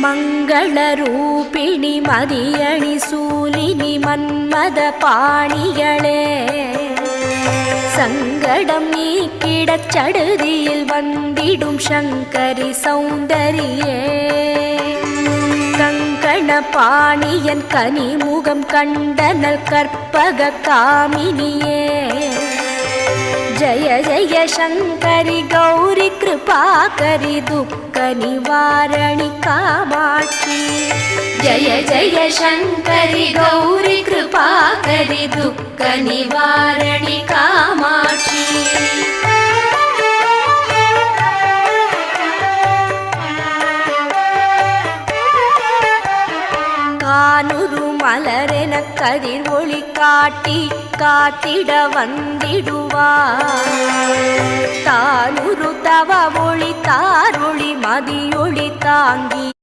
மங்களரூபிணி மதியணி சூலினி மன்மத பாணிகளே சங்கடம் நீக்கிடச் சடுதியில் வந்திடும் சங்கரி சௌந்தரியே கங்கண பாணியன் கனிமுகம் கண்டனல் கற்பக காமினியே जय जय शंकरि गौरी कृपाकरि दुःख निवारणि कामाक्षी जय जय शंकरि गौरी कृपाकरि दुःख निवारणि कामाक्षी கானுரு மலரென கதிர் ஒளி காட்டி காத்திட வந்திடுவார் தானுரு தவ ஒளி தாரொளி மதியொளி தாங்கி